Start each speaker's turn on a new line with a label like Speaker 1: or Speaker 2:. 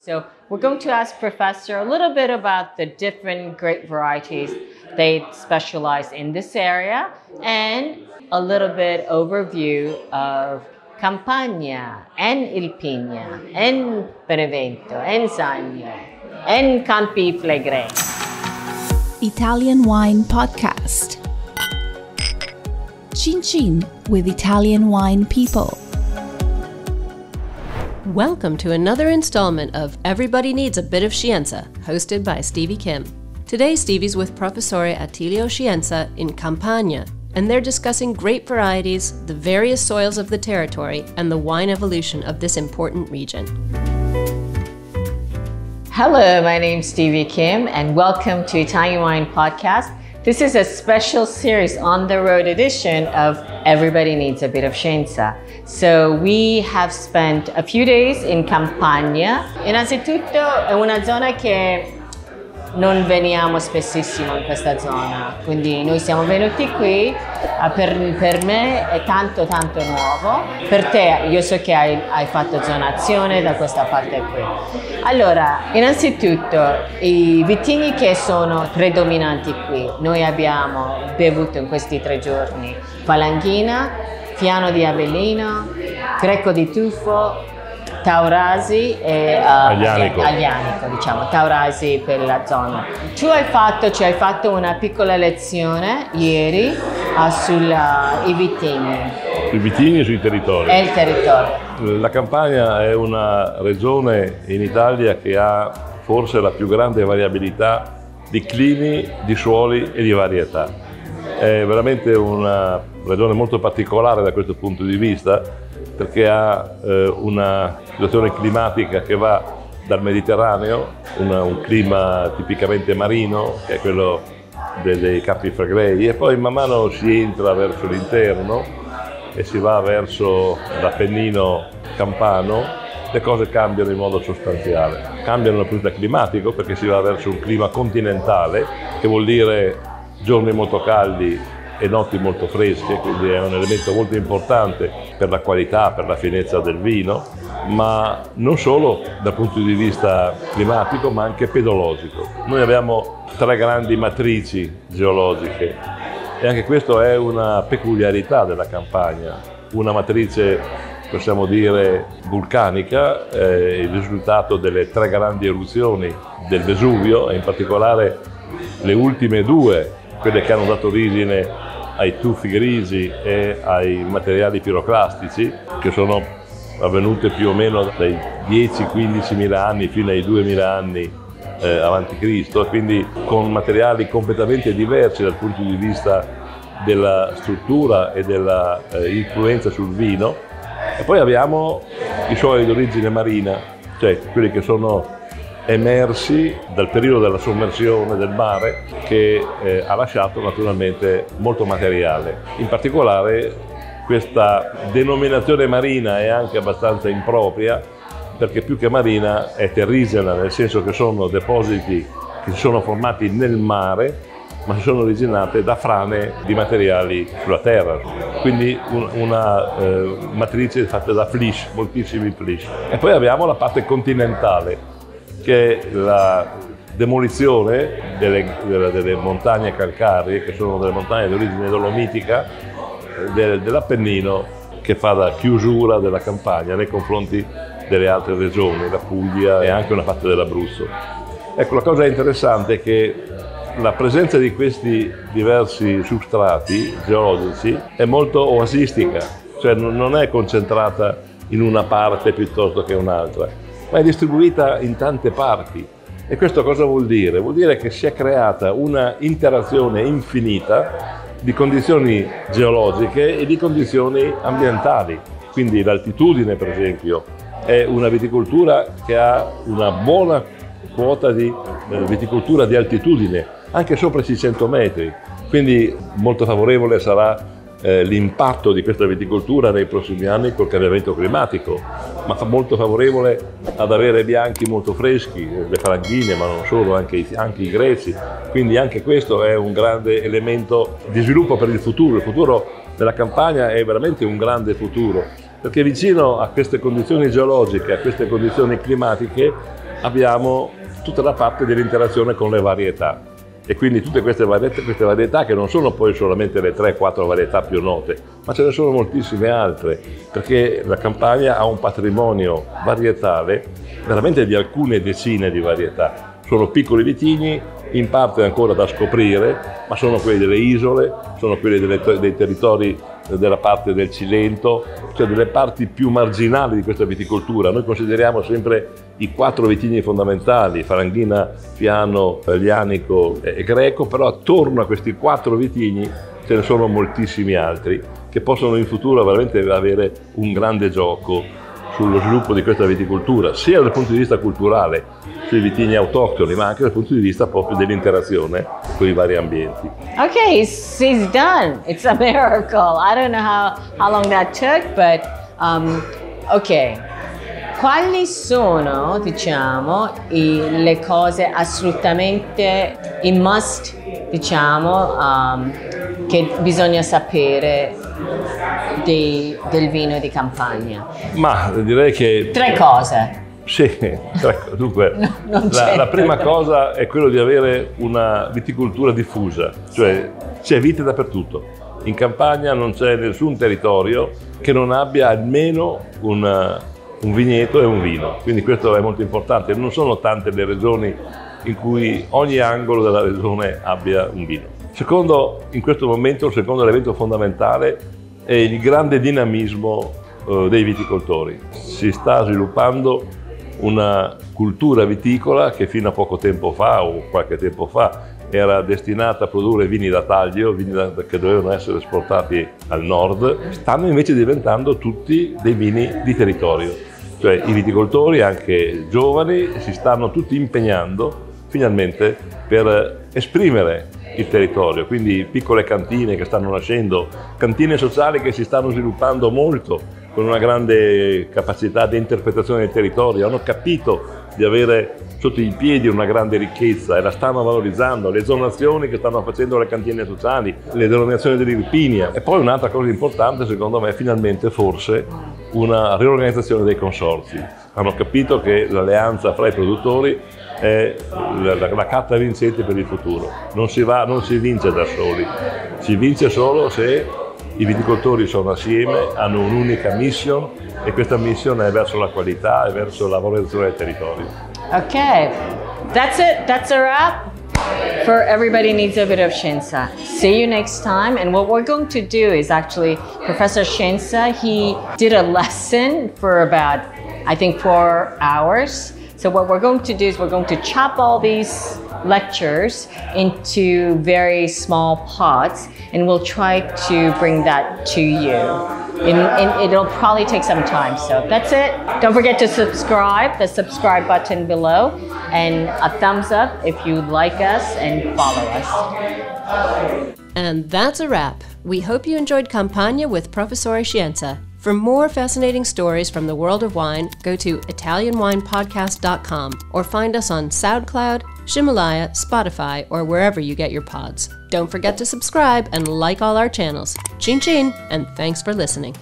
Speaker 1: So we're going to ask Professor a little bit about the different grape varieties they specialize in this area and a little bit overview of Campania and Il Pigna and Benevento and Sagno and Campi Flegrei.
Speaker 2: Italian Wine Podcast. Chin Chin with Italian wine people.
Speaker 3: Welcome to another installment of Everybody Needs a Bit of Scienza, hosted by Stevie Kim. Today, Stevie's with Professore Attilio Scienza in Campania, and they're discussing grape varieties, the various soils of the territory, and the wine evolution of this important region.
Speaker 1: Hello, my name's Stevie Kim, and welcome to Italian Wine Podcast. This is a special series on the road edition of Everybody Needs a Bit of Scienza. So we have spent a few days in Campania. Innanzitutto è una zona che non veniamo spessissimo in questa zona, quindi noi siamo venuti qui, per me è tanto nuovo, per te io so che hai fatto zonazione da questa parte qui. Allora, innanzitutto i vitigni che sono predominanti qui, noi abbiamo bevuto in questi 3 giorni Falanghina, Fiano di Avellino, Greco di Tufo, Taurasi e Aglianico, diciamo, Taurasi per la zona. Ci hai fatto una piccola lezione ieri sui vitigni.
Speaker 4: Sui vitigni e sui territori.
Speaker 1: E il territorio.
Speaker 4: La Campania è una regione in Italia che ha forse la più grande variabilità di climi, di suoli e di varietà. È veramente una regione molto particolare da questo punto di vista, perché ha una situazione climatica che va dal Mediterraneo, un clima tipicamente marino, che è quello dei Campi Flegrei, e poi man mano si entra verso l'interno e si va verso l'Appennino campano, le cose cambiano in modo sostanziale. Cambiano dal punto di vista climatico perché si va verso un clima continentale, che vuol dire giorni molto caldi e notti molto fresche, quindi è un elemento molto importante per la qualità, per la finezza del vino, ma non solo dal punto di vista climatico, ma anche pedologico. Noi abbiamo 3 grandi matrici geologiche e anche questo è una peculiarità della Campania. Una matrice, possiamo dire, vulcanica, il risultato delle 3 grandi eruzioni del Vesuvio, e in particolare le ultime 2, quelle che hanno dato origine ai tuffi grigi e ai materiali piroclastici, che sono avvenute più o meno dai 10-15 mila anni fino ai 2000 anni avanti Cristo, quindi con materiali completamente diversi dal punto di vista della struttura e della influenza sul vino. E poi abbiamo i suoli di origine marina, cioè quelli che sono emersi dal periodo della sommersione del mare, che ha lasciato naturalmente molto materiale. In particolare questa denominazione marina è anche abbastanza impropria, perché più che marina è terrisena, nel senso che sono depositi che si sono formati nel mare, ma si sono originate da frane di materiali sulla terra. Quindi una matrice fatta da flysch, moltissimi flysch. E poi abbiamo la parte continentale, che è la demolizione delle montagne calcaree, che sono delle montagne di origine dolomitica dell'Appennino, che fa da chiusura della Campania nei confronti delle altre regioni, la Puglia e anche una parte dell'Abruzzo. Ecco, la cosa interessante è che la presenza di questi diversi substrati geologici è molto oasistica, cioè non è concentrata in una parte piuttosto che un'altra, ma è distribuita in tante parti. E questo cosa vuol dire? Vuol dire che si è creata una interazione infinita di condizioni geologiche e di condizioni ambientali. Quindi l'altitudine, per esempio, è una viticoltura che ha una buona quota di viticoltura di altitudine, anche sopra i 600 metri. Quindi molto favorevole sarà l'impatto di questa viticoltura nei prossimi anni col cambiamento climatico, ma molto favorevole ad avere bianchi molto freschi, le falanghine, ma non solo, anche i greci. Quindi anche questo è un grande elemento di sviluppo per il futuro. Il futuro della Campania è veramente un grande futuro, perché vicino a queste condizioni geologiche, a queste condizioni climatiche, abbiamo tutta la parte dell'interazione con le varietà. E quindi tutte queste varietà che non sono poi solamente le 3-4 varietà più note, ma ce ne sono moltissime altre, perché la Campania ha un patrimonio varietale veramente di alcune decine di varietà. Sono piccoli vitigni, in parte ancora da scoprire, ma sono quelli delle isole, sono quelli dei territori della parte del Cilento, cioè delle parti più marginali di questa viticoltura. Noi consideriamo sempre i 4 vitigni fondamentali, Faranghina, Fiano, Lianico e Greco, però attorno a questi 4 vitigni ce ne sono moltissimi altri che possono in futuro veramente avere un grande gioco sullo sviluppo di questa viticoltura, sia dal punto di vista culturale, sui vitigni autoctoni, ma anche dal punto di vista proprio dell'interazione con i vari ambienti.
Speaker 1: Okay, he's done. It's a miracle. I don't know how long that took, but ok. Quali sono, diciamo, le cose assolutamente in must, diciamo, che bisogna sapere del vino di Campania?
Speaker 4: Ma direi che
Speaker 1: 3 cose.
Speaker 4: sì, dunque la prima cosa è quello di avere una viticoltura diffusa, cioè c'è vite dappertutto. In Campania non c'è nessun territorio che non abbia almeno un vigneto e un vino, quindi questo è molto importante. Non sono tante le regioni in cui ogni angolo della regione abbia un vino. Secondo, in questo momento, il secondo elemento fondamentale è il grande dinamismo dei viticoltori. Si sta sviluppando una cultura viticola che fino a poco tempo fa o qualche tempo fa era destinata a produrre vini da taglio, che dovevano essere esportati al nord, stanno invece diventando tutti dei vini di territorio. Cioè i viticoltori, anche giovani, si stanno tutti impegnando finalmente per esprimere il territorio, quindi piccole cantine che stanno nascendo, cantine sociali che si stanno sviluppando molto, con una grande capacità di interpretazione del territorio, hanno capito di avere sotto i piedi una grande ricchezza e la stanno valorizzando, le zonazioni che stanno facendo le cantine sociali, le denominazioni dell'Irpinia. E poi un'altra cosa importante secondo me è finalmente forse una riorganizzazione dei consorzi. Hanno capito che l'alleanza fra i produttori è la carta vincente per il futuro. Non si vince da soli, si vince solo se i viticoltori sono assieme, hanno un'unica mission e questa mission è verso la qualità e verso la valorizzazione del territorio.
Speaker 1: Okay, that's it. That's a wrap for Everybody Needs a Bit of Scienza. See you next time. And what we're going to do is actually, Professor Scienza, he did a lesson for about, I think, 4 hours. So what we're going to do is we're going to chop all these lectures into very small pots, and we'll try to bring that to you. And it'll probably take some time. So that's it. Don't forget to subscribe, the subscribe button below, and a thumbs up if you like us and follow us.
Speaker 3: And that's a wrap. We hope you enjoyed Campania with Professore Scienza. For more fascinating stories from the world of wine, go to ItalianWinePodcast.com or find us on SoundCloud, Himalaya, Spotify, or wherever you get your pods. Don't forget to subscribe and like all our channels. Chin chin, and thanks for listening.